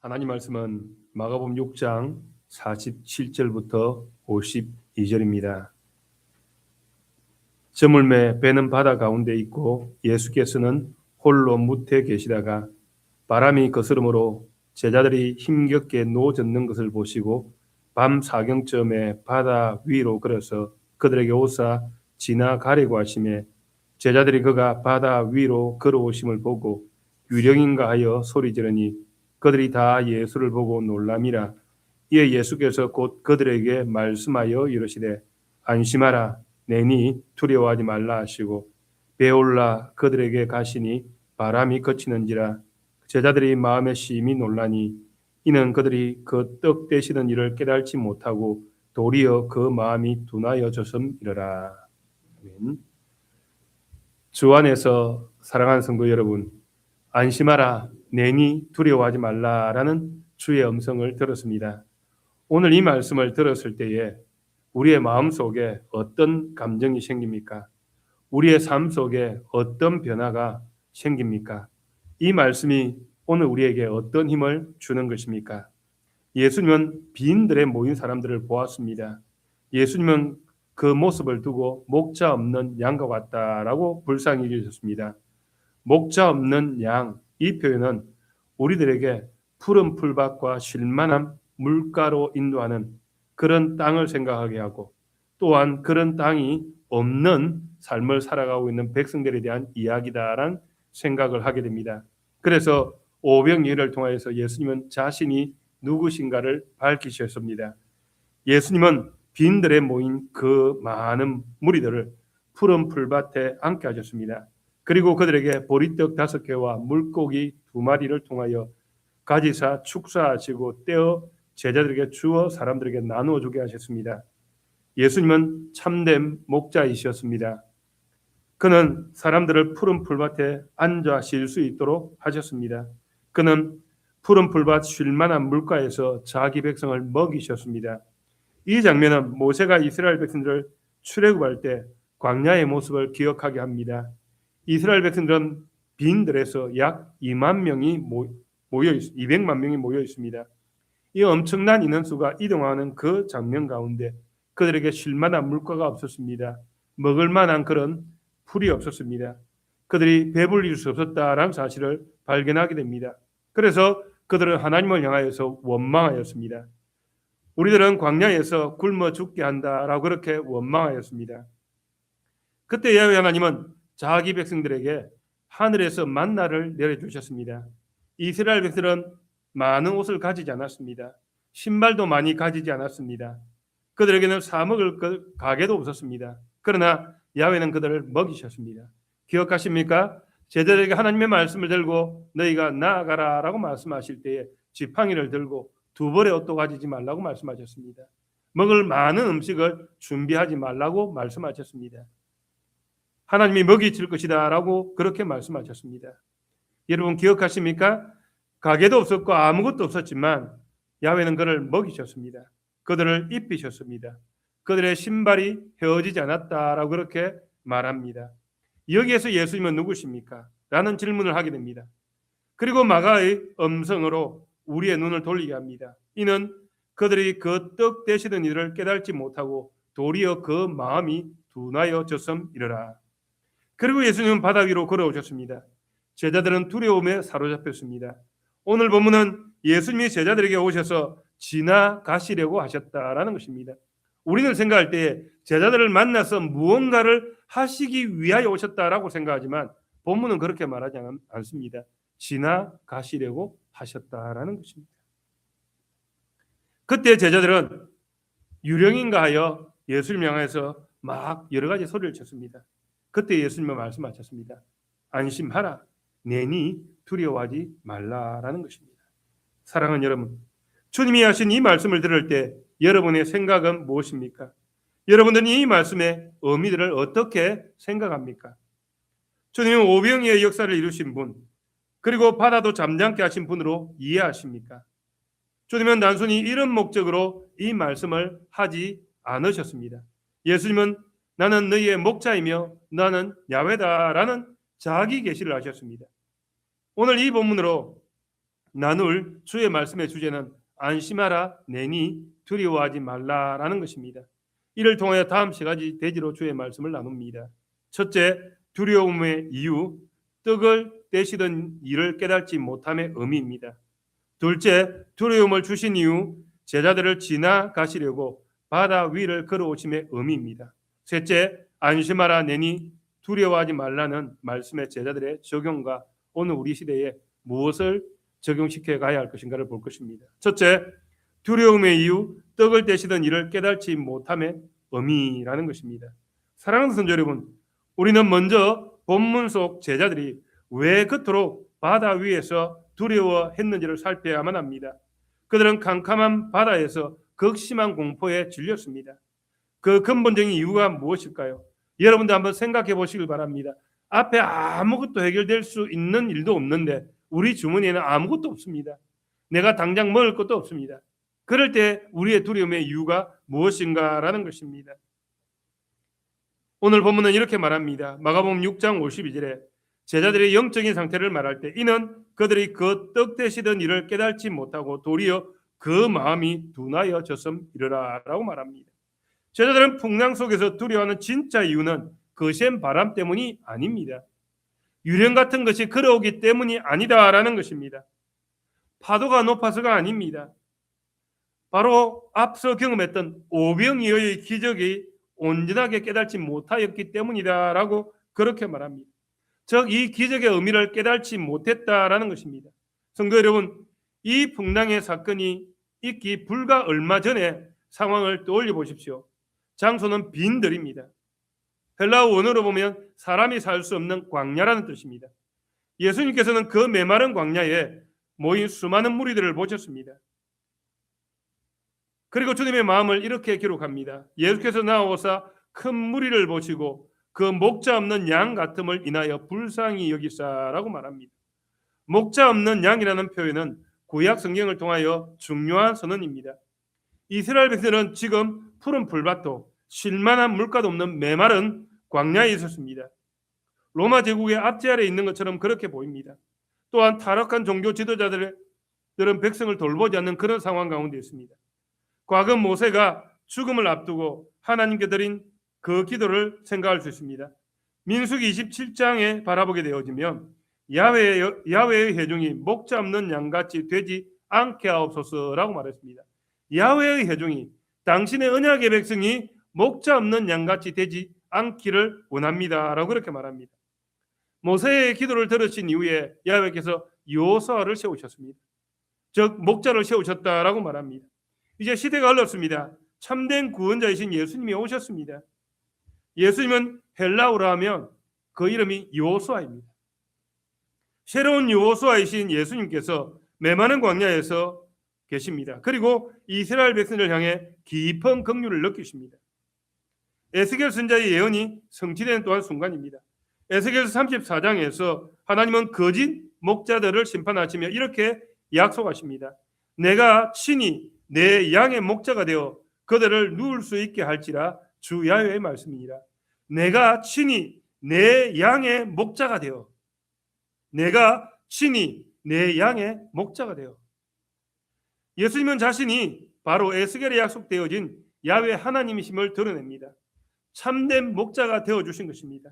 하나님 말씀은 마가복음 6장 47절부터 52절입니다. 저물매 배는 바다 가운데 있고 예수께서는 홀로 무태 계시다가 바람이 거스름으로 제자들이 힘겹게 놓아졌는 것을 보시고 밤 사경쯤에 바다 위로 걸어서 그들에게 오사 지나가려고 하시매 제자들이 그가 바다 위로 걸어오심을 보고 유령인가 하여 소리지르니 그들이 다 예수를 보고 놀람이라. 이에 예수께서 곧 그들에게 말씀하여 이르시되 안심하라 내니 두려워하지 말라 하시고 배에 올라 그들에게 가시니 바람이 그치는지라. 제자들이 마음에 심히 놀라니 이는 그들이 그 떡 되시는 일을 깨달지 못하고 도리어 그 마음이 둔하여졌음이러라. 아멘. 주 안에서 사랑하는 성도 여러분, 안심하라 내니 두려워하지 말라라는 주의 음성을 들었습니다. 오늘 이 말씀을 들었을 때에 우리의 마음 속에 어떤 감정이 생깁니까? 우리의 삶 속에 어떤 변화가 생깁니까? 이 말씀이 오늘 우리에게 어떤 힘을 주는 것입니까? 예수님은 빈들에 모인 사람들을 보았습니다. 예수님은 그 모습을 두고 목자 없는 양과 같다라고 불쌍히 여기셨습니다. 목자 없는 양, 이 표현은 우리들에게 푸른 풀밭과 쉴만한 물가로 인도하는 그런 땅을 생각하게 하고 또한 그런 땅이 없는 삶을 살아가고 있는 백성들에 대한 이야기다라는 생각을 하게 됩니다. 그래서 오병이어를 통하여서 예수님은 자신이 누구신가를 밝히셨습니다. 예수님은 빈들에 모인 그 많은 무리들을 푸른 풀밭에 앉게 하셨습니다. 그리고 그들에게 보리떡 5개와 물고기 2마리를 통하여 가지사 축사하시고 떼어 제자들에게 주어 사람들에게 나누어 주게 하셨습니다. 예수님은 참된 목자이셨습니다. 그는 사람들을 푸른 풀밭에 앉아 쉴 수 있도록 하셨습니다. 그는 푸른 풀밭 쉴 만한 물가에서 자기 백성을 먹이셨습니다. 이 장면은 모세가 이스라엘 백성들을 출애굽할 때 광야의 모습을 기억하게 합니다. 이스라엘 백성들은 빈들에서 약 200만 명이 모여 있습니다. 이 엄청난 인원수가 이동하는 그 장면 가운데 그들에게 쉴 만한 물가가 없었습니다. 먹을 만한 그런 풀이 없었습니다. 그들이 배불릴 수 없었다라는 사실을 발견하게 됩니다. 그래서 그들은 하나님을 향하여서 원망하였습니다. 우리들은 광야에서 굶어 죽게 한다라고 그렇게 원망하였습니다. 그때 야훼 하나님은 자기 백성들에게 하늘에서 만나를 내려주셨습니다. 이스라엘 백성들은 많은 옷을 가지지 않았습니다. 신발도 많이 가지지 않았습니다. 그들에게는 사 먹을 가게도 없었습니다. 그러나 야훼는 그들을 먹이셨습니다. 기억하십니까? 제자들에게 하나님의 말씀을 들고 너희가 나아가라라고 말씀하실 때에 지팡이를 들고 2벌의 옷도 가지지 말라고 말씀하셨습니다. 먹을 많은 음식을 준비하지 말라고 말씀하셨습니다. 하나님이 먹이 줄 것이다 라고 그렇게 말씀하셨습니다. 여러분 기억하십니까? 가게도 없었고 아무것도 없었지만 야훼는 그를 먹이셨습니다. 그들을 입히셨습니다. 그들의 신발이 헤어지지 않았다라고 그렇게 말합니다. 여기에서 예수님은 누구십니까? 라는 질문을 하게 됩니다. 그리고 마가의 음성으로 우리의 눈을 돌리게 합니다. 이는 그들이 그 떡 되시는 일을 깨달지 못하고 도리어 그 마음이 둔하여졌음이러라. 그리고 예수님은 바다 위로 걸어오셨습니다. 제자들은 두려움에 사로잡혔습니다. 오늘 본문은 예수님이 제자들에게 오셔서 지나가시려고 하셨다라는 것입니다. 우리는 생각할 때 제자들을 만나서 무언가를 하시기 위하여 오셨다라고 생각하지만 본문은 그렇게 말하지 않습니다. 지나가시려고 하셨다라는 것입니다. 그때 제자들은 유령인가 하여 예수님을 향해서 막 여러 가지 소리를 쳤습니다. 그때 예수님은 말씀하셨습니다. 안심하라 내니 두려워하지 말라라는 것입니다. 사랑하는 여러분, 주님이 하신 이 말씀을 들을 때 여러분의 생각은 무엇입니까? 여러분들은 이 말씀의 의미들을 어떻게 생각합니까? 주님은 오병이어의 역사를 이루신 분, 그리고 바다도 잠잠게 하신 분으로 이해하십니까? 주님은 단순히 이런 목적으로 이 말씀을 하지 않으셨습니다. 예수님은 나는 너희의 목자이며 나는 야훼다라는 자기 계시를 하셨습니다. 오늘 이 본문으로 나눌 주의 말씀의 주제는 안심하라 내니 두려워하지 말라라는 것입니다. 이를 통하여 다음 세 가지 대지로 주의 말씀을 나눕니다. 첫째, 두려움의 이유, 떡을 떼시던 일을 깨닫지 못함의 의미입니다. 둘째, 두려움을 주신 이유, 제자들을 지나가시려고 바다 위를 걸어오심의 의미입니다. 셋째, 안심하라 내니 두려워하지 말라는 말씀의 제자들의 적용과 오늘 우리 시대에 무엇을 적용시켜 가야 할 것인가를 볼 것입니다. 첫째, 두려움의 이유, 떡을 떼시던 일을 깨닫지 못함의 의미라는 것입니다. 사랑하는 성도 여러분, 우리는 먼저 본문 속 제자들이 왜 그토록 바다 위에서 두려워했는지를 살펴야만 합니다. 그들은 캄캄한 바다에서 극심한 공포에 질렸습니다. 그 근본적인 이유가 무엇일까요? 여러분도 한번 생각해 보시길 바랍니다. 앞에 아무것도 해결될 수 있는 일도 없는데 우리 주머니에는 아무것도 없습니다. 내가 당장 먹을 것도 없습니다. 그럴 때 우리의 두려움의 이유가 무엇인가라는 것입니다. 오늘 본문은 이렇게 말합니다. 마가복음 6장 52절에 제자들의 영적인 상태를 말할 때 이는 그들이 그 떡 떼시던 일을 깨닫지 못하고 도리어 그 마음이 둔하여졌음이러라 라고 말합니다. 제자들은 풍랑 속에서 두려워하는 진짜 이유는 거센 바람 때문이 아닙니다. 유령 같은 것이 걸어오기 때문이 아니다라는 것입니다. 파도가 높아서가 아닙니다. 바로 앞서 경험했던 오병이어의 기적이 온전하게 깨닫지 못하였기 때문이다라고 그렇게 말합니다. 즉 이 기적의 의미를 깨닫지 못했다라는 것입니다. 성도 여러분, 이 풍랑의 사건이 있기 불과 얼마 전에 상황을 떠올려 보십시오. 장소는 빈들입니다. 헬라어 원어로 보면 사람이 살 수 없는 광야라는 뜻입니다. 예수님께서는 그 메마른 광야에 모인 수많은 무리들을 보셨습니다. 그리고 주님의 마음을 이렇게 기록합니다. 예수께서 나오사 큰 무리를 보시고 그 목자 없는 양 같음을 인하여 불쌍히 여기사라고 말합니다. 목자 없는 양이라는 표현은 구약 성경을 통하여 중요한 선언입니다. 이스라엘 백성들은 지금 푸른 풀밭도 쉴만한 물가도 없는 메마른 광야에 있었습니다. 로마 제국의 압제 아래에 있는 것처럼 그렇게 보입니다. 또한 타락한 종교 지도자들은 백성을 돌보지 않는 그런 상황 가운데 있습니다. 과거 모세가 죽음을 앞두고 하나님께 드린 그 기도를 생각할 수 있습니다. 민수기 27장에 바라보게 되어지면 야훼의 회중이 목자 없는 양같이 되지 않게 하옵소서라고 말했습니다. 야훼의 회중이 당신의 언약의 백성이 목자 없는 양같이 되지 않기를 원합니다라고 그렇게 말합니다. 모세의 기도를 들으신 이후에 야훼께서 여호수아를 세우셨습니다. 즉 목자를 세우셨다라고 말합니다. 이제 시대가 흘렀습니다. 참된 구원자이신 예수님이 오셨습니다. 예수님은 헬라어로 하면 그 이름이 여호수아입니다. 새로운 여호수아이신 예수님께서 메마른 광야에서 계십니다. 그리고 이스라엘 백성을 향해 깊은 긍휼을 느끼십니다. 에스겔 선자의 예언이 성취되는 또한 순간입니다. 에스겔서 34장에서 하나님은 거짓 목자들을 심판하시며 이렇게 약속하십니다. 내가 친히 내 양의 목자가 되어 그들을 누울 수 있게 할지라 주 야훼의 말씀이니라. 내가 친히 내 양의 목자가 되어 내가 친히 내 양의 목자가 되어 예수님은 자신이 바로 에스겔에 약속되어진 야훼 하나님이심을 드러냅니다. 참된 목자가 되어주신 것입니다.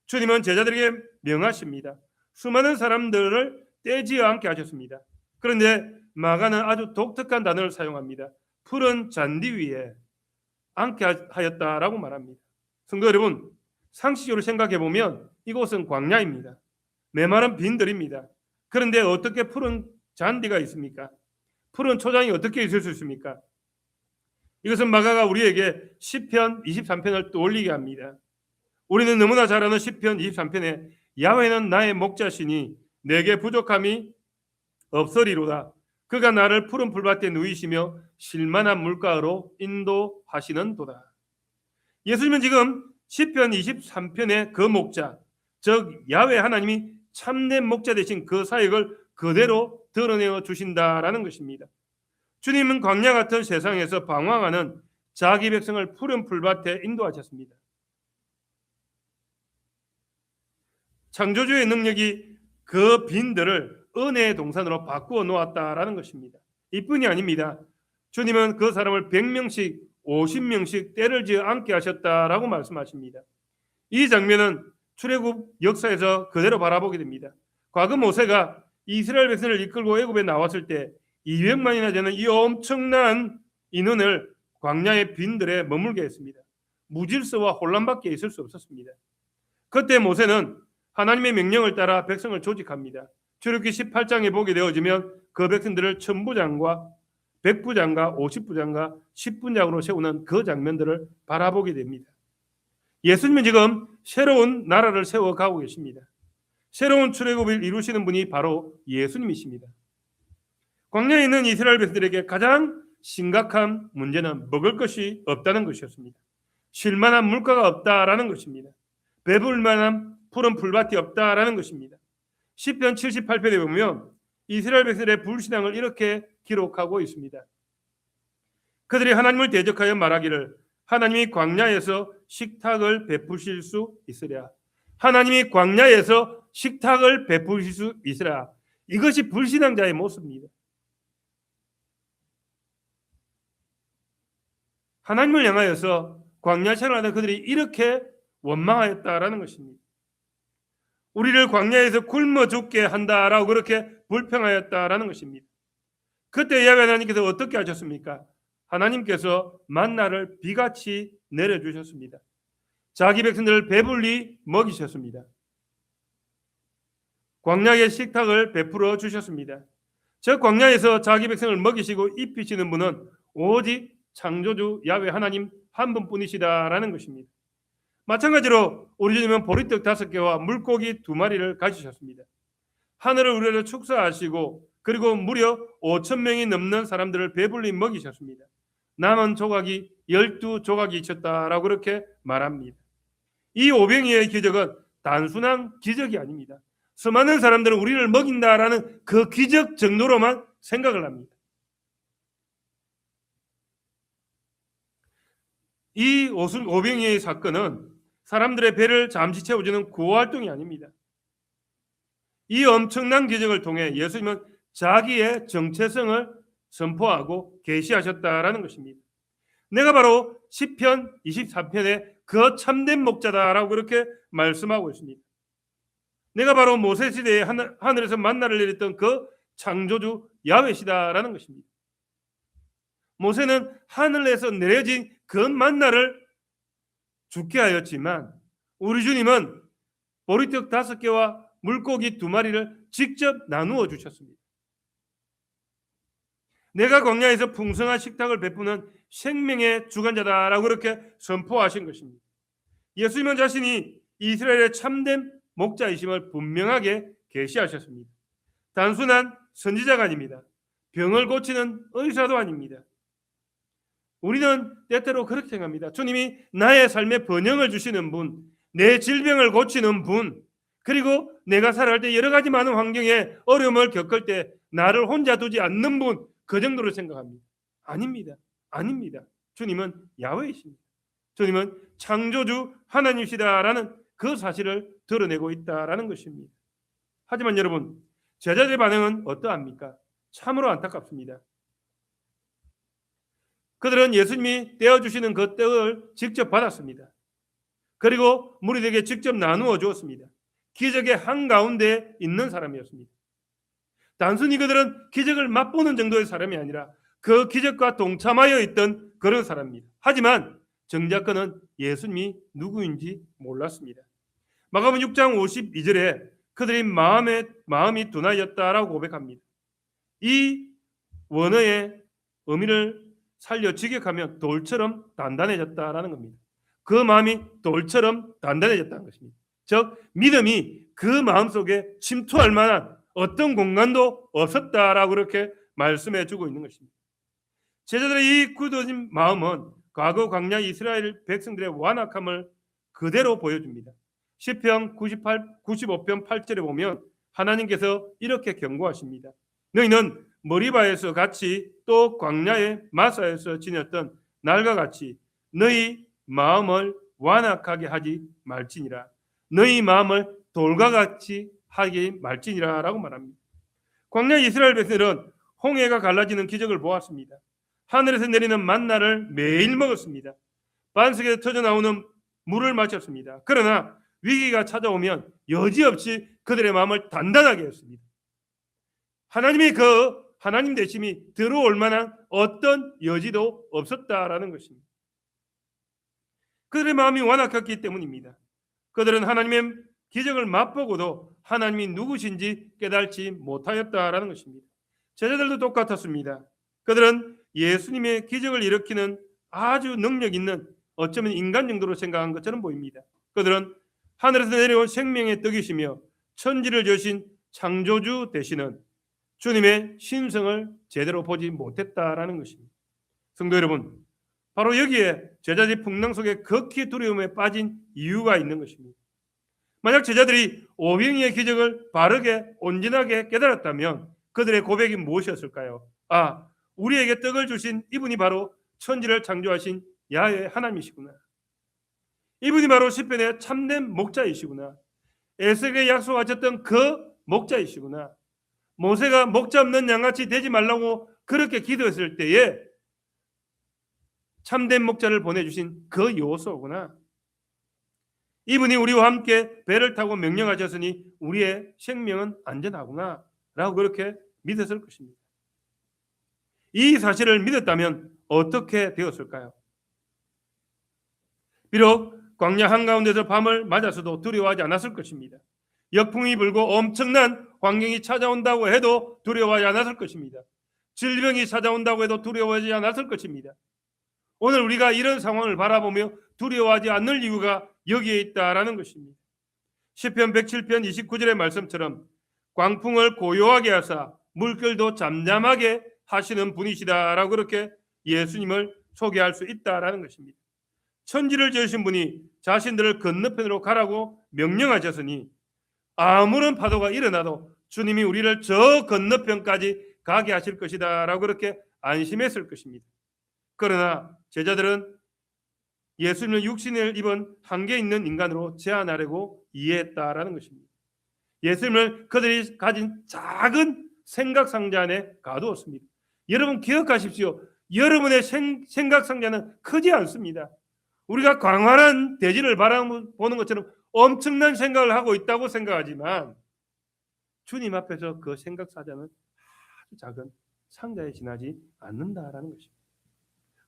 주님은 제자들에게 명하십니다. 수많은 사람들을 떼지 않게 하셨습니다. 그런데 마가는 아주 독특한 단어를 사용합니다. 푸른 잔디 위에 앉게 하였다라고 말합니다. 성도 여러분, 상식적으로 생각해 보면 이곳은 광야입니다. 메마른 빈들입니다. 그런데 어떻게 푸른 잔디가 있습니까? 푸른 초장이 어떻게 있을 수 있습니까? 이것은 마가가 우리에게 시편 23편을 떠올리게 합니다. 우리는 너무나 잘 아는 시편 23편에 야훼는 나의 목자시니 내게 부족함이 없으리로다. 그가 나를 푸른 풀밭에 누이시며 쉴만한 물가로 인도하시는 도다. 예수님은 지금 시편 23편의 그 목자, 즉 야훼 하나님이 참된 목자 되신 그 사역을 그대로 드러내어 주신다라는 것입니다. 주님은 광야 같은 세상에서 방황하는 자기 백성을 푸른 풀밭에 인도하셨습니다. 창조주의 능력이 그 빈들을 은혜의 동산으로 바꾸어 놓았다라는 것입니다. 이뿐이 아닙니다. 주님은 그 사람을 100명씩 50명씩 때를 지어 앉게 하셨다라고 말씀하십니다. 이 장면은 출애굽 역사에서 그대로 바라보게 됩니다. 과거 모세가 이스라엘 백성을 이끌고 애굽에 나왔을 때 200만이나 되는 이 엄청난 인원을 광야의 빈들에 머물게 했습니다. 무질서와 혼란밖에 있을 수 없었습니다. 그때 모세는 하나님의 명령을 따라 백성을 조직합니다. 출애굽기 18장에 보게 되어지면 그 백성들을 천부장과 백부장과 50부장과 10부장으로 세우는 그 장면들을 바라보게 됩니다. 예수님은 지금 새로운 나라를 세워가고 계십니다. 새로운 출애굽을 이루시는 분이 바로 예수님이십니다. 광야에 있는 이스라엘 백성들에게 가장 심각한 문제는 먹을 것이 없다는 것이었습니다. 쉴 만한 물가가 없다라는 것입니다. 배부를 만한 푸른 풀밭이 없다라는 것입니다. 시편 78편에 보면 이스라엘 백성의 불신앙을 이렇게 기록하고 있습니다. 그들이 하나님을 대적하여 말하기를 하나님이 광야에서 식탁을 베푸실 수 있으랴. 하나님이 광야에서 식탁을 베푸실 수 있으랴. 이것이 불신앙자의 모습입니다. 하나님을 향하여서 광야 생활하다 그들이 이렇게 원망하였다라는 것입니다. 우리를 광야에서 굶어 죽게 한다라고 그렇게 불평하였다라는 것입니다. 그때 야훼 하나님께서 어떻게 하셨습니까? 하나님께서 만나를 비같이 내려주셨습니다. 자기 백성들을 배불리 먹이셨습니다. 광야의 식탁을 베풀어 주셨습니다. 저 광야에서 자기 백성을 먹이시고 입히시는 분은 오직 창조주 야훼 하나님 한 분뿐이시다라는 것입니다. 마찬가지로 우리 주님은 보리떡 5개와 물고기 2마리를 가지셨습니다. 하늘을 우러러 축사하시고 그리고 무려 5,000명이 넘는 사람들을 배불리 먹이셨습니다. 남은 조각이 12조각이 있었다라고 그렇게 말합니다. 이 오병이어의 기적은 단순한 기적이 아닙니다. 수많은 사람들은 우리를 먹인다라는 그 기적 정도로만 생각을 합니다. 이 오병이어의 사건은 사람들의 배를 잠시 채워주는 구호활동이 아닙니다. 이 엄청난 기적을 통해 예수님은 자기의 정체성을 선포하고 계시하셨다라는 것입니다. 내가 바로 시편 23편의 그 참된 목자다라고 그렇게 말씀하고 있습니다. 내가 바로 모세 시대에 하늘에서 만나를 내렸던 그 창조주 야훼시다라는 것입니다. 모세는 하늘에서 내려진 그 만나를 죽게 하였지만 우리 주님은 보리떡 5개와 물고기 2마리를 직접 나누어 주셨습니다. 내가 광야에서 풍성한 식탁을 베푸는 생명의 주관자다라고 그렇게 선포하신 것입니다. 예수님은 자신이 이스라엘의 참된 목자이심을 분명하게 계시하셨습니다. 단순한 선지자가 아닙니다. 병을 고치는 의사도 아닙니다. 우리는 때때로 그렇게 생각합니다. 주님이 나의 삶에 번영을 주시는 분, 내 질병을 고치는 분, 그리고 내가 살아갈 때 여러 가지 많은 환경에 어려움을 겪을 때 나를 혼자 두지 않는 분, 그 정도로 생각합니다. 아닙니다. 아닙니다. 주님은 야훼이십니다. 주님은 창조주 하나님이시다라는 그 사실을 드러내고 있다라는 것입니다. 하지만 여러분, 제자들의 반응은 어떠합니까? 참으로 안타깝습니다. 그들은 예수님이 떼어주시는 그 떡을 직접 받았습니다. 그리고 무리들에게 직접 나누어 주었습니다. 기적의 한가운데 있는 사람이었습니다. 단순히 그들은 기적을 맛보는 정도의 사람이 아니라 그 기적과 동참하여 있던 그런 사람입니다. 하지만 정작 그는 예수님이 누구인지 몰랐습니다. 마가복음 6장 52절에 그들이 마음이 둔하였다라고 고백합니다. 이 원어의 의미를 살려 직역하면 돌처럼 단단해졌다라는 겁니다. 그 마음이 돌처럼 단단해졌다는 것입니다. 즉 믿음이 그 마음속에 침투할 만한 어떤 공간도 없었다라고 그렇게 말씀해 주고 있는 것입니다. 제자들의 이 굳어진 마음은 과거 광야 이스라엘 백성들의 완악함을 그대로 보여줍니다. 시편 95편 8절에 보면 하나님께서 이렇게 경고하십니다. 너희는 머리바에서 같이 또 광야의 마사에서 지녔던 날과 같이 너희 마음을 완악하게 하지 말지니라. 너희 마음을 돌과 같이 하게 말지니라 라고 말합니다. 광야 이스라엘 백성들은 홍해가 갈라지는 기적을 보았습니다. 하늘에서 내리는 만나를 매일 먹었습니다. 반석에서 터져 나오는 물을 마셨습니다. 그러나 위기가 찾아오면 여지없이 그들의 마음을 단단하게 했습니다. 하나님의 하나님 되심이 들어올 만한 어떤 여지도 없었다라는 것입니다. 그들의 마음이 완악했기 때문입니다. 그들은 하나님의 기적을 맛보고도 하나님이 누구신지 깨달지 못하였다라는 것입니다. 제자들도 똑같았습니다. 그들은 예수님의 기적을 일으키는 아주 능력 있는 어쩌면 인간 정도로 생각한 것처럼 보입니다. 그들은 하늘에서 내려온 생명의 떡이시며 천지를 지으신 창조주 되시는 주님의 신성을 제대로 보지 못했다라는 것입니다. 성도 여러분, 바로 여기에 제자들이 풍랑 속에 극히 두려움에 빠진 이유가 있는 것입니다. 만약 제자들이 오병이의 기적을 바르게 온전하게 깨달았다면 그들의 고백이 무엇이었을까요? 우리에게 떡을 주신 이분이 바로 천지를 창조하신 야훼 하나님이시구나. 이분이 바로 시편의 참된 목자이시구나. 에스겔에 약속하셨던 그 목자이시구나. 모세가 목자 없는 양같이 되지 말라고 그렇게 기도했을 때에 참된 목자를 보내주신 그 여호수아구나. 이분이 우리와 함께 배를 타고 명령하셨으니 우리의 생명은 안전하구나 라고 그렇게 믿었을 것입니다. 이 사실을 믿었다면 어떻게 되었을까요? 비록 광야 한가운데서 밤을 맞아서도 두려워하지 않았을 것입니다. 역풍이 불고 엄청난 환경이 찾아온다고 해도 두려워하지 않았을 것입니다. 질병이 찾아온다고 해도 두려워하지 않았을 것입니다. 오늘 우리가 이런 상황을 바라보며 두려워하지 않을 이유가 여기에 있다라는 것입니다. 시편 107편 29절의 말씀처럼 광풍을 고요하게 하사 물결도 잠잠하게 하시는 분이시다라고 그렇게 예수님을 소개할 수 있다라는 것입니다. 천지를 지으신 분이 자신들을 건너편으로 가라고 명령하셨으니 아무런 파도가 일어나도 주님이 우리를 저 건너편까지 가게 하실 것이다 라고 그렇게 안심했을 것입니다. 그러나 제자들은 예수님을 육신을 입은 한계 있는 인간으로 제한하려고 이해했다라는 것입니다. 예수님을 그들이 가진 작은 생각 상자 안에 가두었습니다. 여러분 기억하십시오. 여러분의 생각 상자는 크지 않습니다. 우리가 광활한 대지를 바라보는 것처럼 엄청난 생각을 하고 있다고 생각하지만 주님 앞에서 그 생각 상자는 아주 작은 상자에 지나지 않는다라는 것입니다.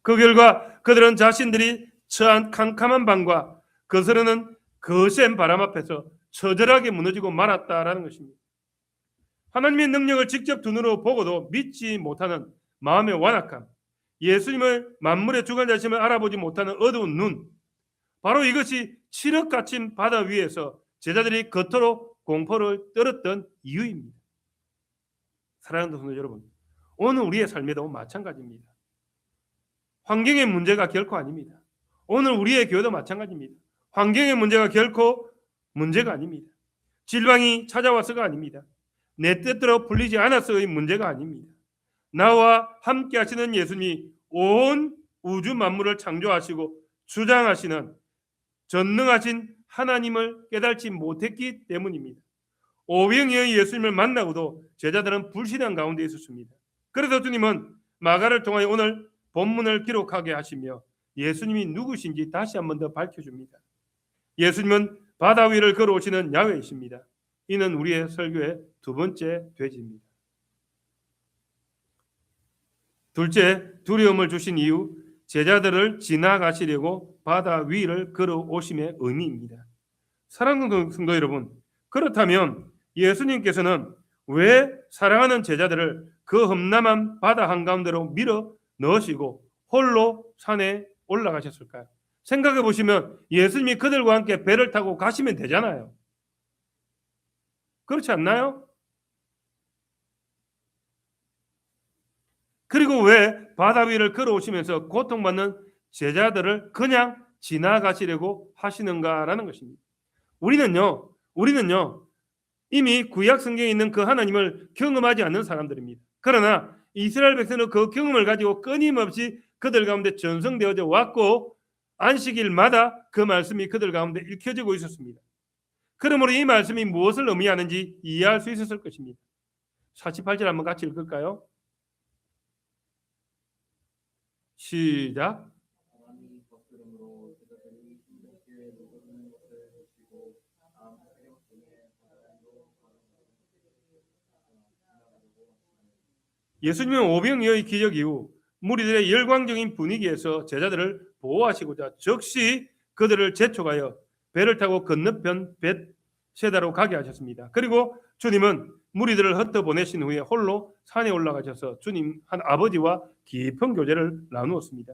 그 결과 그들은 자신들이 처한 캄캄한 밤과 거스르는 거센 바람 앞에서 처절하게 무너지고 말았다라는 것입니다. 하나님의 능력을 직접 두 눈으로 보고도 믿지 못하는 마음의 완악함, 예수님을 만물의 주관자심을 알아보지 못하는 어두운 눈, 바로 이것이 칠흑 갇힌 바다 위에서 제자들이 겉으로 공포를 떨었던 이유입니다. 사랑하는 성도 여러분, 오늘 우리의 삶에도 마찬가지입니다. 환경의 문제가 결코 아닙니다. 오늘 우리의 교회도 마찬가지입니다. 환경의 문제가 결코 문제가 아닙니다. 질병이 찾아와서가 아닙니다. 내 뜻대로 풀리지 않아서의 문제가 아닙니다. 나와 함께 하시는 예수님이 온 우주 만물을 창조하시고 주장하시는 전능하신 하나님을 깨닫지 못했기 때문입니다. 오병이의 예수님을 만나고도 제자들은 불신앙 가운데 있었습니다. 그래서 주님은 마가를 통하여 오늘 본문을 기록하게 하시며 예수님이 누구신지 다시 한 번 더 밝혀줍니다. 예수님은 바다 위를 걸어오시는 야훼이십니다. 이는 우리의 설교의 두 번째 돼지입니다. 둘째, 두려움을 주신 이유, 제자들을 지나가시려고 바다 위를 걸어오심의 의미입니다. 사랑하는 성도 여러분, 그렇다면 예수님께서는 왜 사랑하는 제자들을 그 험난한 바다 한가운데로 밀어 넣으시고 홀로 산에 올라가셨을까요? 생각해 보시면 예수님이 그들과 함께 배를 타고 가시면 되잖아요. 그렇지 않나요? 그리고 왜 바다 위를 걸어오시면서 고통받는 제자들을 그냥 지나가시려고 하시는가라는 것입니다. 우리는요 이미 구약 성경에 있는 그 하나님을 경험하지 않는 사람들입니다. 그러나 이스라엘 백성은 그 경험을 가지고 끊임없이 그들 가운데 전성되어져 왔고 안식일마다 그 말씀이 그들 가운데 읽혀지고 있었습니다. 그러므로 이 말씀이 무엇을 의미하는지 이해할 수 있었을 것입니다. 48절 한번 같이 읽을까요? 시작. 예수님은 오병이어의 기적 이후 무리들의 열광적인 분위기에서 제자들을 보호하시고자 즉시 그들을 재촉하여 배를 타고 건너편 벳세다로 가게 하셨습니다. 그리고 주님은 무리들을 흩어보내신 후에 홀로 산에 올라가셔서 주님 한 아버지와 깊은 교제를 나누었습니다.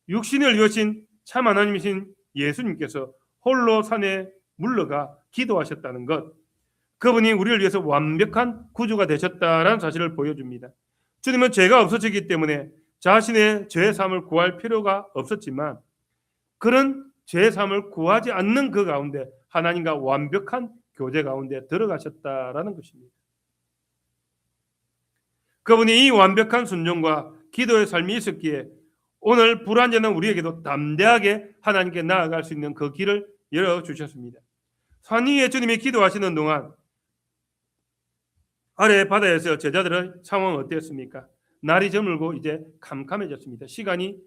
육신을 이으신 참 하나님이신 예수님께서 홀로 산에 물러가 기도하셨다는 것, 그분이 우리를 위해서 완벽한 구주가 되셨다라는 사실을 보여줍니다. 주님은 죄가 없어지기 때문에 자신의 죄사함을 구할 필요가 없었지만 그런 죄사함을 구하지 않는 그 가운데 하나님과 완벽한 교제 가운데 들어가셨다라는 것입니다. 그분이 이 완벽한 순종과 기도의 삶이 있었기에 오늘 불완전한 우리에게도 담대하게 하나님께 나아갈 수 있는 그 길을 열어주셨습니다. 산 위에 주님이 기도하시는 동안 아래 바다에서 제자들의 상황은 어땠습니까? 날이 저물고 이제 캄캄해졌습니다. 시간이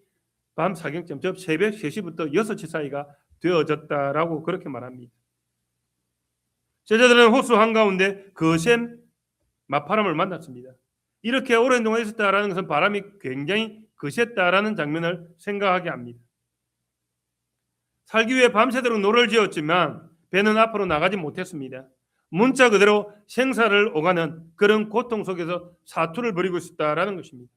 밤 사경쯤, 즉 새벽 3시부터 6시 사이가 되어졌다라고 그렇게 말합니다. 제자들은 호수 한가운데 거센 맞바람을 만났습니다. 이렇게 오랜 동안 있었다라는 것은 바람이 굉장히 거셌다라는 장면을 생각하게 합니다. 살기 위해 밤새도록 노를 지었지만 배는 앞으로 나가지 못했습니다. 문자 그대로 생사를 오가는 그런 고통 속에서 사투를 벌이고 있었다라는 것입니다.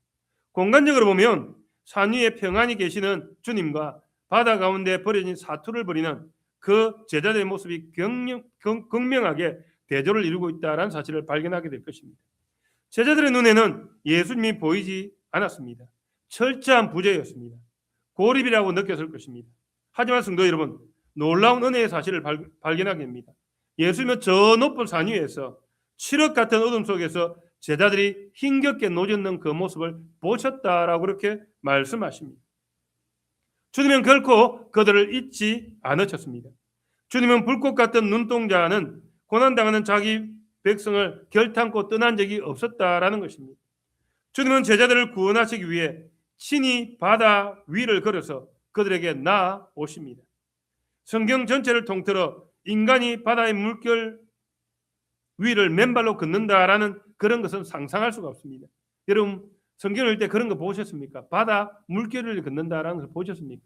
공간적으로 보면 산 위에 평안히 계시는 주님과 바다 가운데 버려진 사투를 벌이는 그 제자들의 모습이 극명하게 대조를 이루고 있다는 사실을 발견하게 될 것입니다. 제자들의 눈에는 예수님이 보이지 않았습니다. 철저한 부재였습니다. 고립이라고 느꼈을 것입니다. 하지만 성도 여러분, 놀라운 은혜의 사실을 발견하게 됩니다. 예수님은 저 높은 산 위에서 칠흑 같은 어둠 속에서 제자들이 힘겹게 노젓는 그 모습을 보셨다라고 그렇게 말씀하십니다. 주님은 결코 그들을 잊지 않으셨습니다. 주님은 불꽃 같은 눈동자는 고난당하는 자기 백성을 결탄코 떠난 적이 없었다라는 것입니다. 주님은 제자들을 구원하시기 위해 친히 바다 위를 걸어서 그들에게 나아오십니다. 성경 전체를 통틀어 인간이 바다의 물결 위를 맨발로 걷는다라는 그런 것은 상상할 수가 없습니다. 여러분 성경을 읽을 때 그런 거 보셨습니까? 바다 물결을 걷는다라는 것을 보셨습니까?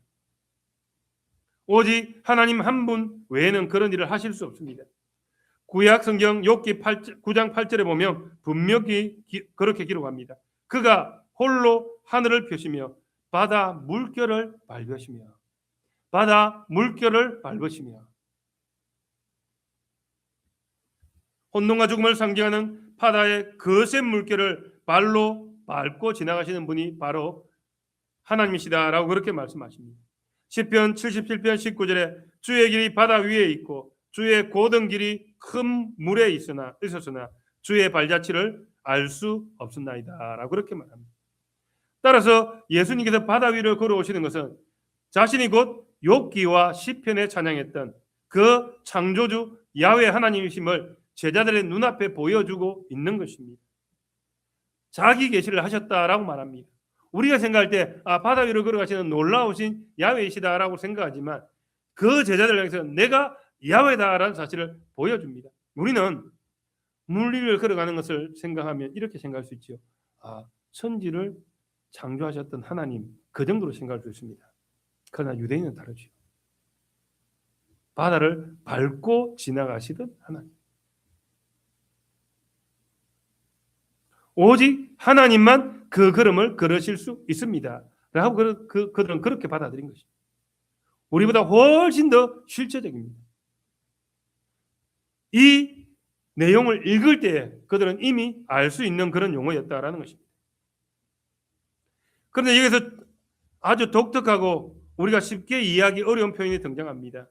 오직 하나님 한 분 외에는 그런 일을 하실 수 없습니다. 구약 성경 욥기 9장 8절에 보면 분명히 그렇게 기록합니다. 그가 홀로 하늘을 펴시며 바다 물결을 밟으시며 바다 물결을 밟으시며 혼돈과 죽음을 상징하는 바다의 거센 물결을 발로 밟고 지나가시는 분이 바로 하나님이시다라고 그렇게 말씀하십니다. 시편 77편 19절에 주의 길이 바다 위에 있고 주의 고든 길이 큰 물에 있었으나 주의 발자취를 알 수 없었나이다 라고 그렇게 말합니다. 따라서 예수님께서 바다 위를 걸어오시는 것은 자신이 곧 욥기와 시편에 찬양했던 그 창조주 야훼 하나님이심을 제자들의 눈앞에 보여주고 있는 것입니다. 자기 계시를 하셨다라고 말합니다. 우리가 생각할 때 바다 위를 걸어가시는 놀라우신 야훼이시다라고 생각하지만 그 제자들 향해서 내가 야훼다라는 사실을 보여줍니다. 우리는 물 위를 걸어가는 것을 생각하면 이렇게 생각할 수 있죠. 천지를 창조하셨던 하나님, 그 정도로 생각할 수 있습니다. 그러나 유대인은 다르죠. 바다를 밟고 지나가시던 하나님. 오직 하나님만 그 걸음을 걸으실 수 있습니다. 라고 그들은 그렇게 받아들인 것입니다. 우리보다 훨씬 더 실제적입니다. 이 내용을 읽을 때 그들은 이미 알 수 있는 그런 용어였다라는 것입니다. 그런데 여기서 아주 독특하고 우리가 쉽게 이해하기 어려운 표현이 등장합니다.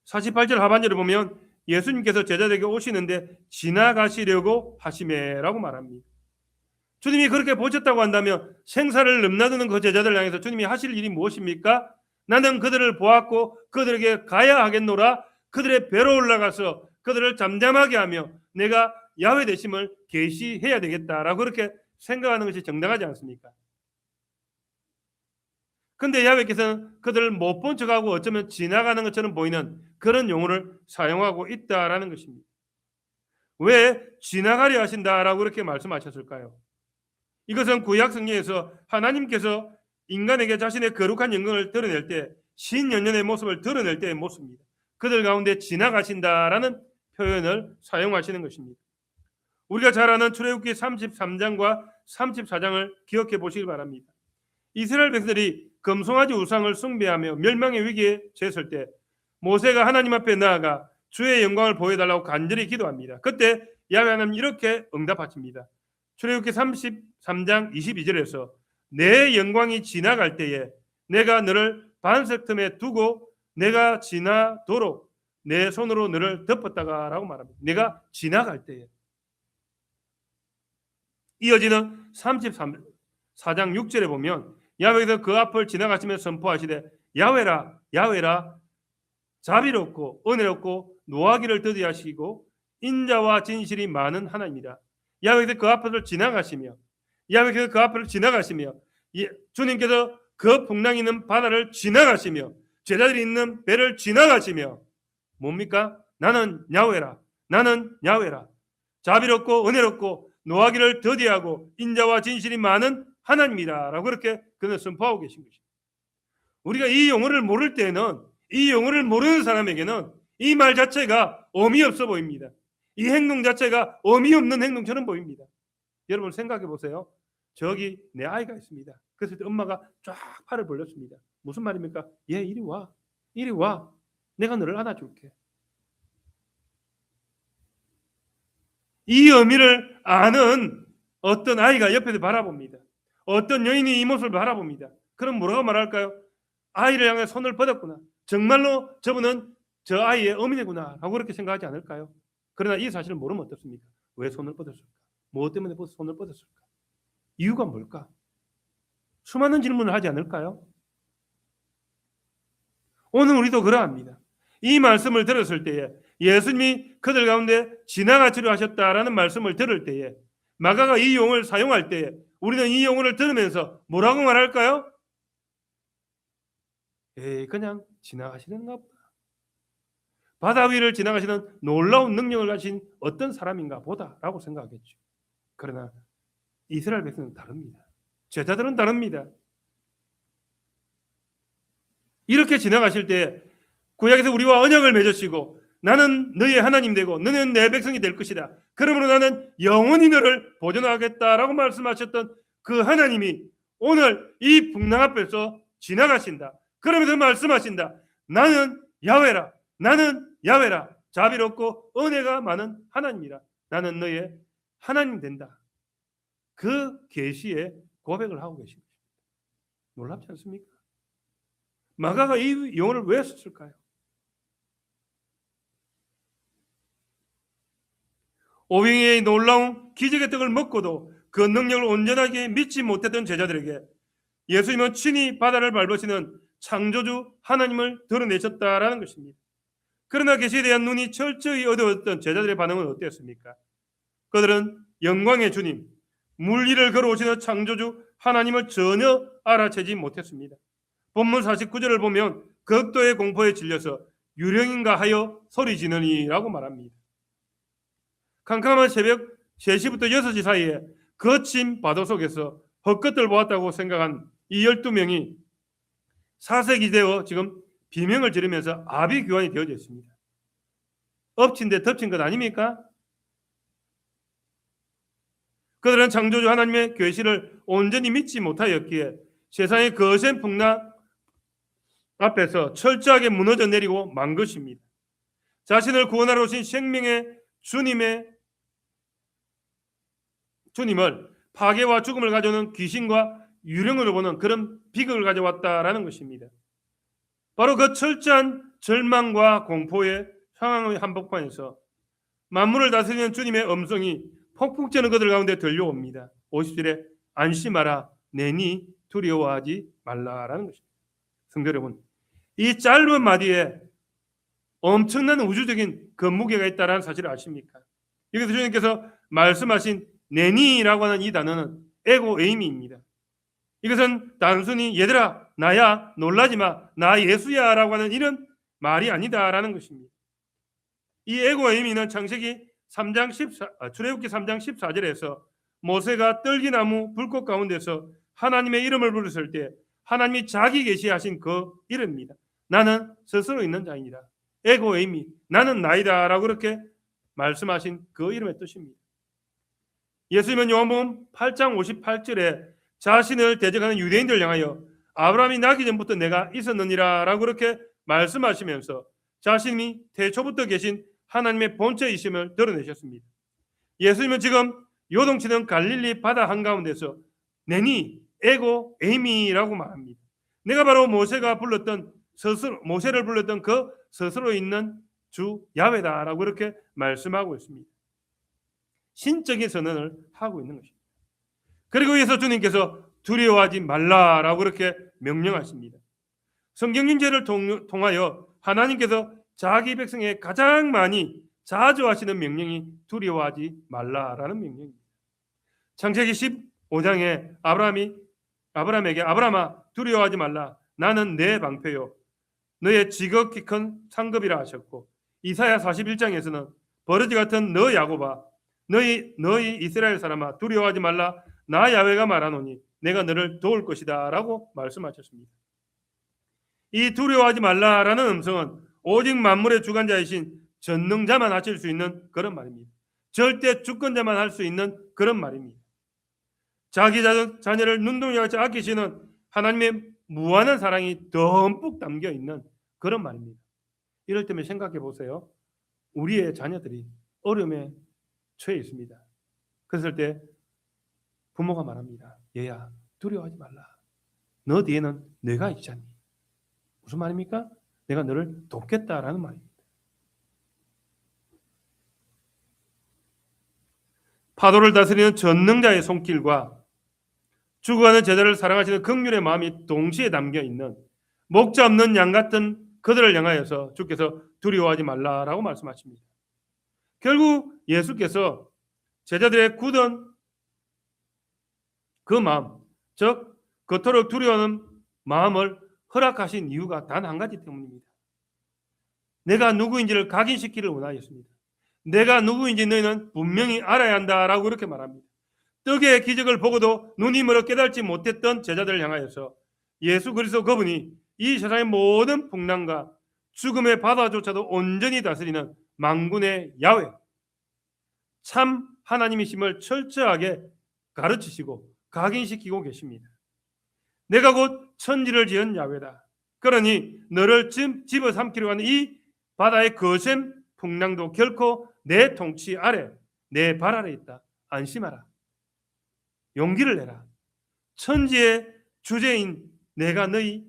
48절 하반절을 보면 예수님께서 제자들에게 오시는데 지나가시려고 하시매라고 말합니다. 주님이 그렇게 보셨다고 한다면 생사를 넘나드는 그 제자들 향해서 주님이 하실 일이 무엇입니까? 나는 그들을 보았고 그들에게 가야 하겠노라. 그들의 배로 올라가서 그들을 잠잠하게 하며 내가 야훼 되심을 계시해야 되겠다라고 그렇게 생각하는 것이 정당하지 않습니까? 근데 야훼께서는 그들을 못 본 척하고 어쩌면 지나가는 것처럼 보이는 그런 용어를 사용하고 있다라는 것입니다. 왜 지나가려 하신다라고 그렇게 말씀하셨을까요? 이것은 구약 성경에서 하나님께서 인간에게 자신의 거룩한 영광을 드러낼 때 신연년의 모습을 드러낼 때의 모습입니다. 그들 가운데 지나가신다라는 표현을 사용하시는 것입니다. 우리가 잘 아는 출애굽기 33장과 34장을 기억해 보시기 바랍니다. 이스라엘 백성들이 금송아지 우상을 숭배하며 멸망의 위기에 처했을 때 모세가 하나님 앞에 나아가 주의 영광을 보여달라고 간절히 기도합니다. 그때 야훼 하나님 이렇게 응답하십니다. 출애굽기 33장 22절에서 내 영광이 지나갈 때에 내가 너를 반석 틈에 두고 내가 지나도록 내 손으로 너를 덮었다가라고 말합니다. 내가 지나갈 때에. 이어지는 33장 6절에 보면 야훼께서 그 앞을 지나가시며 선포하시되 야훼라 야훼라 자비롭고 은혜롭고 노하기를 더디하시고 인자와 진실이 많은 하나님이라. 야훼께서 그 앞을 지나가시며 야훼께서 그 앞을 지나가시며 주님께서 그 풍랑이 있는 바다를 지나가시며 제자들이 있는 배를 지나가시며 뭡니까? 나는 야훼라 나는 야훼라 자비롭고 은혜롭고 노하기를 더디하고 인자와 진실이 많은 하나님이다 라고 그렇게 그는 선포하고 계신 것입니다. 우리가 이 용어를 모를 때는 이 용어를 모르는 사람에게는 이 말 자체가 의미 없어 보입니다. 이 행동 자체가 의미 없는 행동처럼 보입니다. 여러분 생각해 보세요. 저기 내 아이가 있습니다. 그래서 엄마가 쫙 팔을 벌렸습니다. 무슨 말입니까? 얘 이리 와. 이리 와. 내가 너를 안아줄게. 이 의미를 아는 어떤 아이가 옆에서 바라봅니다. 어떤 여인이 이 모습을 바라봅니다. 그럼 뭐라고 말할까요? 아이를 향해 손을 뻗었구나. 정말로 저분은 저 아이의 어머니구나 라고 그렇게 생각하지 않을까요? 그러나 이 사실을 모르면 어떻습니까? 왜 손을 뻗었을까? 무엇 때문에 손을 뻗었을까? 이유가 뭘까? 수많은 질문을 하지 않을까요? 오늘 우리도 그러합니다. 이 말씀을 들었을 때에 예수님이 그들 가운데 지나가시려 하셨다라는 말씀을 들을 때에 마가가 이 용어를 사용할 때에 우리는 이 용어를 들으면서 뭐라고 말할까요? 그냥 지나가시는가 보다. 바다 위를 지나가시는 놀라운 능력을 가진 어떤 사람인가 보다라고 생각하겠죠. 그러나 이스라엘 백성은 다릅니다. 제자들은 다릅니다. 이렇게 지나가실 때 구약에서 우리와 언약을 맺으시고 나는 너의 하나님 되고 너는 내 백성이 될 것이다. 그러므로 나는 영원히 너를 보존하겠다라고 말씀하셨던 그 하나님이 오늘 이 풍랑 앞에서 지나가신다. 그러면서 말씀하신다. 나는 야훼라. 나는 야훼라. 자비롭고 은혜가 많은 하나님이라. 나는 너의 하나님 된다. 그 계시에 고백을 하고 계신 것입니다. 놀랍지 않습니까? 마가가 이 용어를 왜 썼을까요? 오병이의 놀라운 기적의 떡을 먹고도 그 능력을 온전하게 믿지 못했던 제자들에게 예수님은 친히 바다를 밟으시는 창조주 하나님을 드러내셨다라는 것입니다. 그러나 계시에 대한 눈이 철저히 어두웠던 제자들의 반응은 어땠습니까? 그들은 영광의 주님, 물 위를 걸어오시는 창조주 하나님을 전혀 알아채지 못했습니다. 본문 49절을 보면 극도의 공포에 질려서 유령인가 하여 소리 지르니라고 말합니다. 캄캄한 새벽 3시부터 6시 사이에 거친 바다 속에서 헛것들 보았다고 생각한 이 12명이 사색이 되어 지금 비명을 지르면서 아비규환이 되어져 있습니다. 엎친 데 덮친 것 아닙니까? 그들은 창조주 하나님의 계시를 온전히 믿지 못하였기에 세상의 거센 풍랑 앞에서 철저하게 무너져 내리고 만 것입니다. 자신을 구원하러 오신 생명의 주님을 파괴와 죽음을 가져오는 귀신과 유령으로 보는 그런 비극을 가져왔다라는 것입니다. 바로 그 철저한 절망과 공포의 상황의 한복판에서 만물을 다스리는 주님의 음성이 폭풍 쬐는 그들 가운데 들려옵니다. 50절에 안심하라 내니 두려워하지 말라라는 것입니다. 성도 여러분, 이 짧은 마디에 엄청난 우주적인 그 무게가 있다는 사실을 아십니까? 여기서 주님께서 말씀하신 내니라고 하는 이 단어는 에고 에이미입니다. 이것은 단순히 얘들아 나야 놀라지 마 나 예수야 라고 하는 이런 말이 아니다라는 것입니다. 이 에고 에이미는 창세기 3장 14, 출애굽기 3장 14절에서 모세가 떨기나무 불꽃 가운데서 하나님의 이름을 부르실 때 하나님이 자기 계시하신 그 이름입니다. 나는 스스로 있는 자이니라. 에고 에이미 나는 나이다 라고 그렇게 말씀하신 그 이름의 뜻입니다. 예수님은 요한복음 8장 58절에 자신을 대적하는 유대인들을 향하여 아브라함이 나기 전부터 내가 있었느니라 라고 그렇게 말씀하시면서 자신이 태초부터 계신 하나님의 본체이심을 드러내셨습니다. 예수님은 지금 요동치는 갈릴리 바다 한가운데서 내니 에고 에이미라고 말합니다. 내가 바로 모세가 불렀던 모세를 불렀던 그 스스로 있는 주 야훼다라고 이렇게 말씀하고 있습니다. 신적인 선언을 하고 있는 것입니다. 그리고 위에서 주님께서 두려워하지 말라라고 그렇게 명령하십니다. 성경 인재를 통하여 하나님께서 자기 백성에 가장 많이 자주 하시는 명령이 두려워하지 말라라는 명령입니다. 창세기 15장에 아브라함에게 아브라함아 두려워하지 말라 나는 내 방패요 너의 지극히 큰 상급이라 하셨고, 이사야 41장에서는 버러지 같은 너 야곱아 너희 이스라엘 사람아 두려워하지 말라 나 야훼가 말하노니 내가 너를 도울 것이다 라고 말씀하셨습니다. 이 두려워하지 말라라는 음성은 오직 만물의 주관자이신 전능자만 하실 수 있는 그런 말입니다. 절대 주권자만 할 수 있는 그런 말입니다. 자기 자녀를 눈동자같이 아끼시는 하나님의 무한한 사랑이 듬뿍 담겨 있는 그런 말입니다. 이럴 때면 생각해 보세요. 우리의 자녀들이 어려움에 처해 있습니다. 그랬을 때 부모가 말합니다. 얘야 두려워하지 말라. 너 뒤에는 내가 있잖니. 무슨 말입니까? 내가 너를 돕겠다라는 말입니다. 파도를 다스리는 전능자의 손길과 죽어가는 제자를 사랑하시는 긍휼의 마음이 동시에 담겨 있는 목자 없는 양 같은 그들을 향하여서 주께서 두려워하지 말라라고 말씀하십니다. 결국 예수께서 제자들의 굳은 그 마음, 즉 그토록 두려워하는 마음을 허락하신 이유가 단 한 가지 때문입니다. 내가 누구인지를 각인시키기를 원하였습니다. 내가 누구인지 너희는 분명히 알아야 한다라고 그렇게 말합니다. 떡의 기적을 보고도 눈이 멀어 깨닫지 못했던 제자들을 향하여서 예수 그리스도 그분이 이 세상의 모든 풍랑과 죽음의 바다조차도 온전히 다스리는 만군의 야훼, 참 하나님이심을 철저하게 가르치시고 각인시키고 계십니다. 내가 곧 천지를 지은 야훼다. 그러니 너를 집어삼키려고 하는 이 바다의 거센 풍랑도 결코 내 통치 아래, 내 발 아래 있다. 안심하라. 용기를 내라. 천지의 주제인 내가 너희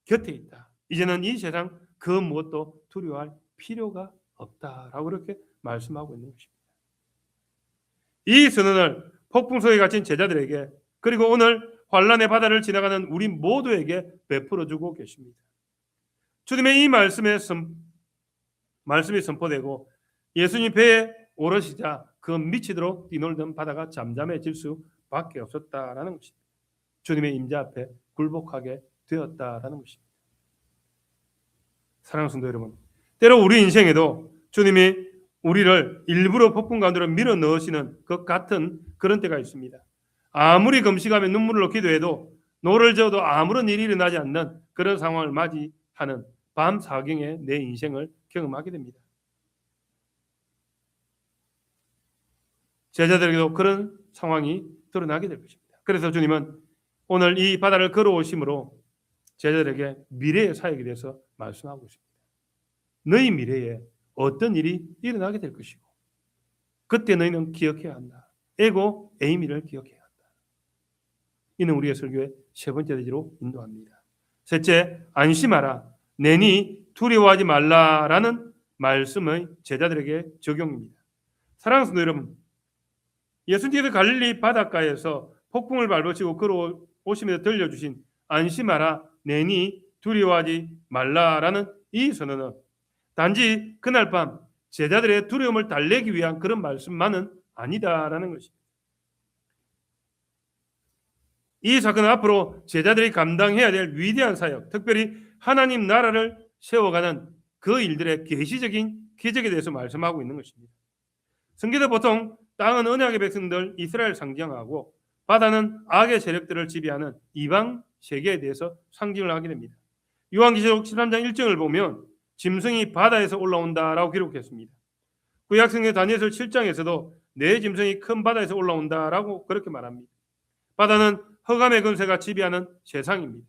곁에 있다. 이제는 이 세상 그 무엇도 두려워할 필요가 없다라고 이렇게 말씀하고 있는 것입니다. 이 선언을 폭풍 속에 갇힌 제자들에게 그리고 오늘 환란의 바다를 지나가는 우리 모두에게 베풀어주고 계십니다. 주님의 이 말씀이 선포되고 예수님 배에 오르시자 그 미치도록 뛰놀던 바다가 잠잠해질 수밖에 없었다라는 것입니다. 주님의 임재 앞에 굴복하게 되었다라는 것입니다. 사랑하는 성도 여러분, 때로 우리 인생에도 주님이 우리를 일부러 폭풍 가운데로 밀어 넣으시는 것 같은 그런 때가 있습니다. 아무리 금식하며 눈물로 기도해도 노를 저어도 아무런 일이 일어나지 않는 그런 상황을 맞이하는 밤 사경에 내 인생을 경험하게 됩니다. 제자들에게도 그런 상황이 드러나게 될 것입니다. 그래서 주님은 오늘 이 바다를 걸어오심으로 제자들에게 미래의 사역에 대해서 말씀하고 있습니다. 너희 미래에 어떤 일이 일어나게 될 것이고 그때 너희는 기억해야 한다. 에고 에이미를 기억해야 한다. 이는 우리의 설교의 세 번째 대지로 인도합니다. 셋째, 안심하라. 내니 두려워하지 말라라는 말씀의 제자들에게 적용입니다. 사랑하는 성도 여러분, 예수님께서 갈릴리 바닷가에서 폭풍을 밟으시고 걸어오시면서 들려주신 안심하라, 내니 두려워하지 말라라는 이 선언은 단지 그날 밤 제자들의 두려움을 달래기 위한 그런 말씀만은 아니다라는 것입니다. 이 사건은 앞으로 제자들이 감당해야 될 위대한 사역, 특별히 하나님 나라를 세워가는 그 일들의 계시적인 기적에 대해서 말씀하고 있는 것입니다. 성경에 보통 땅은 언약의 백성들 이스라엘 상징하고 바다는 악의 세력들을 지배하는 이방 세계에 대해서 상징을 하게 됩니다. 요한계시록 13장 1절을 보면 짐승이 바다에서 올라온다라고 기록했습니다. 구약성경 다니엘서 7장에서도 내 짐승이 큰 바다에서 올라온다라고 그렇게 말합니다. 바다는 흑암의 권세가 지배하는 세상입니다.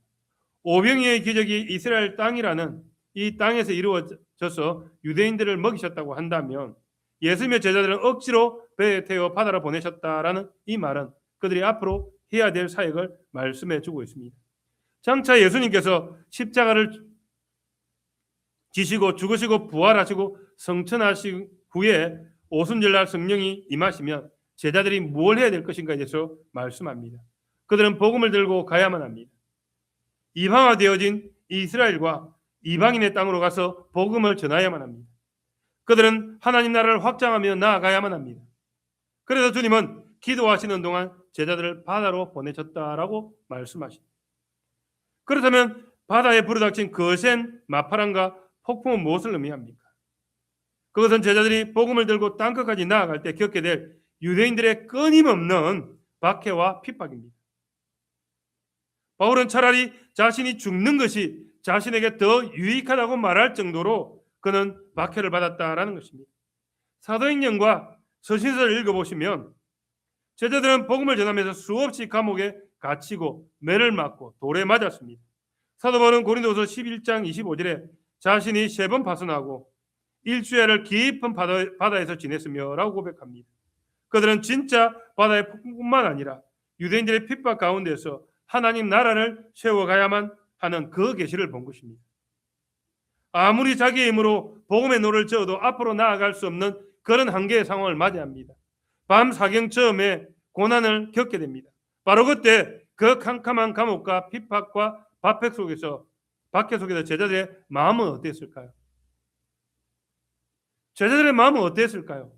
오병이어의 기적이 이스라엘 땅이라는 이 땅에서 이루어져서 유대인들을 먹이셨다고 한다면 예수님의 제자들은 억지로 배에 태워 바다로 보내셨다라는 이 말은 그들이 앞으로 해야 될 사역을 말씀해 주고 있습니다. 장차 예수님께서 십자가를 지시고 죽으시고 부활하시고 성천하신 후에 오순절날 성령이 임하시면 제자들이 뭘 해야 될 것인가에 대해서 말씀합니다. 그들은 복음을 들고 가야만 합니다. 이방화되어진 이스라엘과 이방인의 땅으로 가서 복음을 전하야만 합니다. 그들은 하나님 나라를 확장하며 나아가야만 합니다. 그래서 주님은 기도하시는 동안 제자들을 바다로 보내셨다라고 말씀하십니다. 그렇다면 바다에 불어닥친 거센 마파랑과 폭풍은 무엇을 의미합니까? 그것은 제자들이 복음을 들고 땅끝까지 나아갈 때 겪게 될 유대인들의 끊임없는 박해와 핍박입니다. 바울은 차라리 자신이 죽는 것이 자신에게 더 유익하다고 말할 정도로 그는 박해를 받았다라는 것입니다. 사도행전과 서신서를 읽어보시면 제자들은 복음을 전하면서 수없이 감옥에 갇히고 매를 맞고 돌에 맞았습니다. 사도 바울은 고린도서 11장 25절에 자신이 3번 파선하고 일주일을 깊은 바다에서 지냈으며 라고 고백합니다. 그들은 진짜 바다의 폭풍뿐만 아니라 유대인들의 핍박 가운데서 하나님 나라를 세워가야만 하는 그 계시를 본 것입니다. 아무리 자기의 힘으로 복음의 노를 저어도 앞으로 나아갈 수 없는 그런 한계의 상황을 맞이합니다. 밤 사경처음에 고난을 겪게 됩니다. 바로 그때 그 캄캄한 감옥과 핍박과 박해 속에서 제자들의 마음은 어땠을까요? 제자들의 마음은 어땠을까요?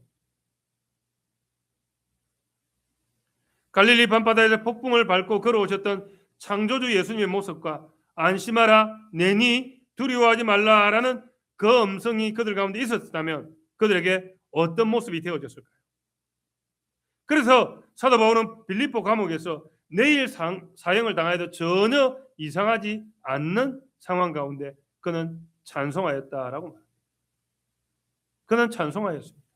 갈릴리 밤바다에서 폭풍을 밟고 걸어오셨던 창조주 예수님의 모습과 안심하라, 내니 두려워하지 말라라는 그 음성이 그들 가운데 있었다면 그들에게 어떤 모습이 되어졌을까요? 그래서 사도 바울은 빌립보 감옥에서 내일 사형을 당하여도 전혀 이상하지 않는 상황 가운데 그는 찬송하였다라고 말합니다. 그는 찬송하였습니다.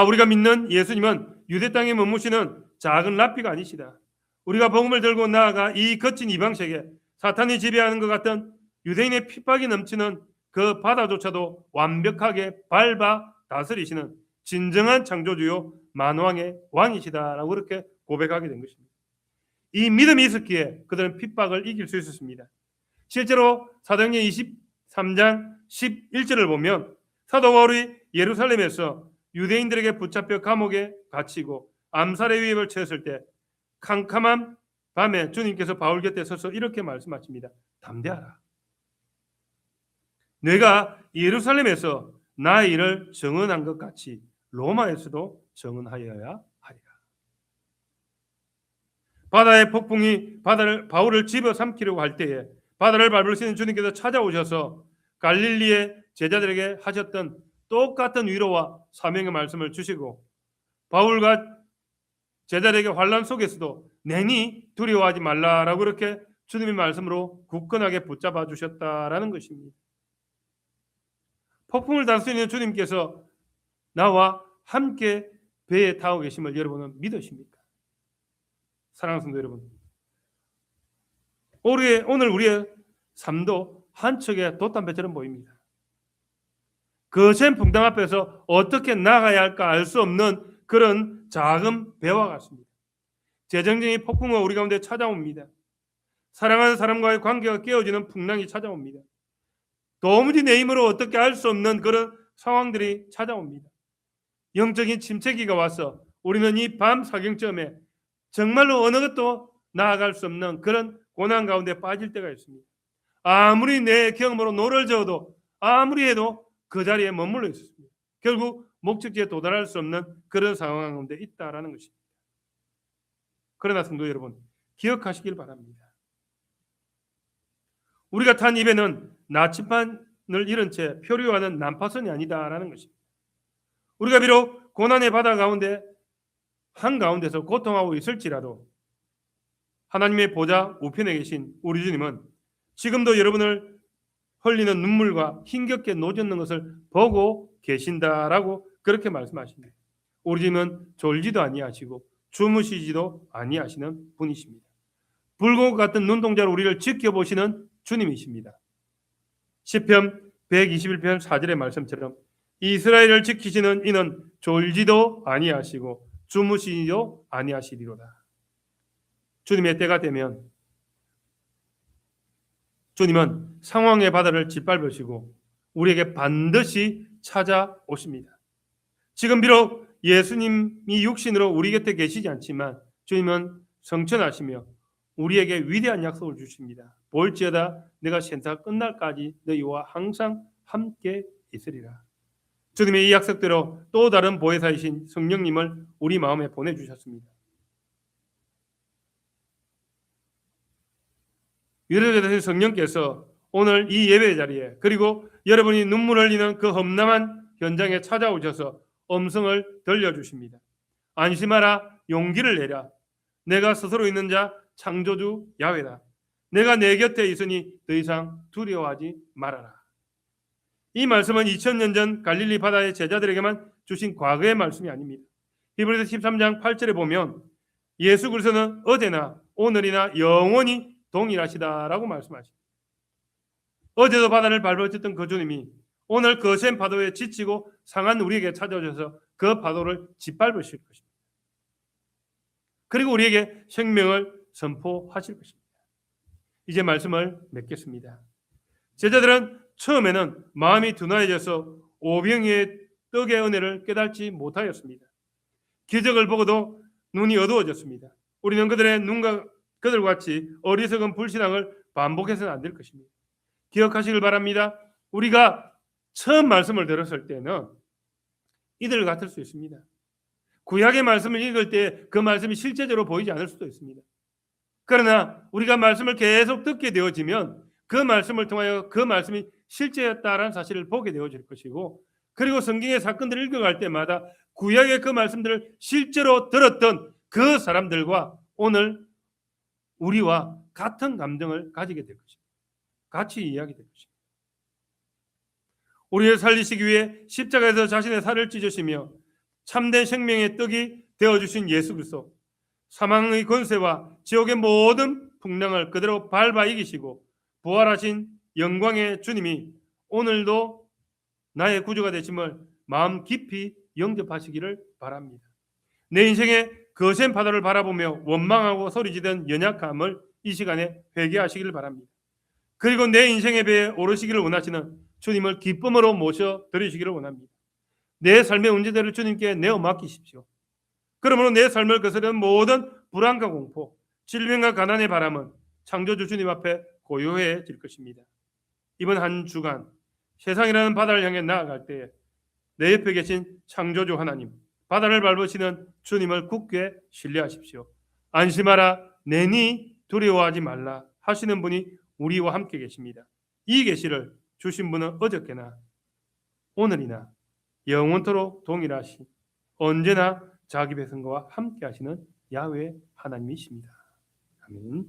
우리가 믿는 예수님은 유대 땅에 머무시는 작은 랍비가 아니시다. 우리가 복음을 들고 나아가 이 거친 이방세계, 사탄이 지배하는 것 같은 유대인의 핍박이 넘치는 그 바다조차도 완벽하게 밟아 다스리시는 진정한 창조주요 만왕의 왕이시다라고 그렇게 고백하게 된 것입니다. 이 믿음이 있었기에 그들은 핍박을 이길 수 있었습니다. 실제로 사도행전 23장 11절을 보면 사도 바울이 예루살렘에서 유대인들에게 붙잡혀 감옥에 갇히고 암살의 위협을 처했을 때 캄캄한 밤에 주님께서 바울 곁에 서서 이렇게 말씀하십니다. 담대하라. 내가 예루살렘에서 나의 일을 증언한 것 같이 로마에서도 증언하여야 하리라. 바다의 폭풍이 바울을 집어삼키려고 할 때에 바다를 밟으시는 주님께서 찾아오셔서 갈릴리의 제자들에게 하셨던 똑같은 위로와 사명의 말씀을 주시고 바울과 제자들에게 환난 속에서도 내니 두려워하지 말라라고 이렇게 주님의 말씀으로 굳건하게 붙잡아 주셨다라는 것입니다. 폭풍을 다스리는 주님께서 나와 함께 배에 타고 계심을 여러분은 믿으십니까? 사랑하는 성도 여러분, 오늘 우리의 삶도 한 척의 돛담배처럼 보입니다. 거센 풍랑 앞에서 어떻게 나가야 할까 알 수 없는 그런 작은 배와 같습니다. 재정적인 폭풍은 우리 가운데 찾아옵니다. 사랑하는 사람과의 관계가 깨어지는 풍랑이 찾아옵니다. 도무지 내 힘으로 어떻게 할 수 없는 그런 상황들이 찾아옵니다. 영적인 침체기가 와서 우리는 이 밤 사경쯤에 정말로 어느 것도 나아갈 수 없는 그런 고난 가운데 빠질 때가 있습니다. 아무리 내 경험으로 노를 저어도 아무리 해도 그 자리에 머물러 있었습니다. 결국 목적지에 도달할 수 없는 그런 상황 가운데 있다라는 것입니다. 그러나 성도 여러분, 기억하시길 바랍니다. 우리가 탄 입에는 나침반을 잃은 채 표류하는 난파선이 아니다라는 것입니다. 우리가 비록 고난의 바다 가운데 한가운데서 고통하고 있을지라도 하나님의 보좌 우편에 계신 우리 주님은 지금도 여러분을 흘리는 눈물과 힘겹게 노젓는 것을 보고 계신다라고 그렇게 말씀하십니다. 우리 주님은 졸지도 아니하시고 주무시지도 아니하시는 분이십니다. 불꽃 같은 눈동자로 우리를 지켜보시는 주님이십니다. 시편 121편 4절의 말씀처럼 이스라엘을 지키시는 이는 졸지도 아니하시고 주무시지도 아니하시리로다. 주님의 때가 되면 주님은 상황의 바다를 짓밟으시고 우리에게 반드시 찾아오십니다. 지금 비록 예수님이 육신으로 우리 곁에 계시지 않지만 주님은 성천하시며 우리에게 위대한 약속을 주십니다. 볼지어다 내가 세상 끝날까지 너희와 항상 함께 있으리라. 주님의 이 약속대로 또 다른 보혜사이신 성령님을 우리 마음에 보내주셨습니다. 유대자되신 성령께서 오늘 이 예배 자리에 그리고 여러분이 눈물 흘리는 그 험난한 현장에 찾아오셔서 음성을 들려주십니다. 안심하라, 용기를 내라. 내가 스스로 있는 자 창조주 야훼다. 내가 내 곁에 있으니 더 이상 두려워하지 말아라. 이 말씀은 2000년 전 갈릴리 바다의 제자들에게만 주신 과거의 말씀이 아닙니다. 히브리서 13장 8절에 보면 예수 그리스도는 어제나 오늘이나 영원히 동일하시다라고 말씀하십니다. 어제도 바다를 밟아쳤던 그 주님이 오늘 거센 파도에 지치고 상한 우리에게 찾아오셔서 그 파도를 짓밟으실 것입니다. 그리고 우리에게 생명을 선포하실 것입니다. 이제 말씀을 맺겠습니다. 제자들은 처음에는 마음이 둔화해져서 오병이의 떡의 은혜를 깨닫지 못하였습니다. 기적을 보고도 눈이 어두워졌습니다. 우리는 그들의 눈과 그들과 같이 어리석은 불신앙을 반복해서는 안 될 것입니다. 기억하시길 바랍니다. 우리가 처음 말씀을 들었을 때는 이들 같을 수 있습니다. 구약의 말씀을 읽을 때 그 말씀이 실제적으로 보이지 않을 수도 있습니다. 그러나 우리가 말씀을 계속 듣게 되어지면 그 말씀을 통하여 그 말씀이 실제였다라는 사실을 보게 되어질 것이고, 그리고 성경의 사건들을 읽어갈 때마다 구약의 그 말씀들을 실제로 들었던 그 사람들과 오늘 우리와 같은 감정을 가지게 될 것입니다. 같이 이야기될 것입니다. 우리를 살리시기 위해 십자가에서 자신의 살을 찢으시며 참된 생명의 떡이 되어주신 예수 그리스도, 사망의 권세와 지옥의 모든 풍랑을 그대로 밟아 이기시고 부활하신 영광의 주님이 오늘도 나의 구주가 되심을 마음 깊이 영접하시기를 바랍니다. 내 인생의 거센 바다를 바라보며 원망하고 소리지던 연약함을 이 시간에 회개하시기를 바랍니다. 그리고 내 인생의 배에 오르시기를 원하시는 주님을 기쁨으로 모셔드리시기를 원합니다. 내 삶의 문제들을 주님께 내어 맡기십시오. 그러므로 내 삶을 거스르는 모든 불안과 공포, 질병과 가난의 바람은 창조주 주님 앞에 고요해질 것입니다. 이번 한 주간 세상이라는 바다를 향해 나아갈 때에 내 옆에 계신 창조주 하나님, 바다를 밟으시는 주님을 굳게 신뢰하십시오. 안심하라, 내니 두려워하지 말라 하시는 분이 우리와 함께 계십니다. 이 계시를 주신 분은 어저께나 오늘이나 영원토록 동일하시, 언제나 자기 백성과 함께 하시는 야훼 하나님이십니다. 아멘.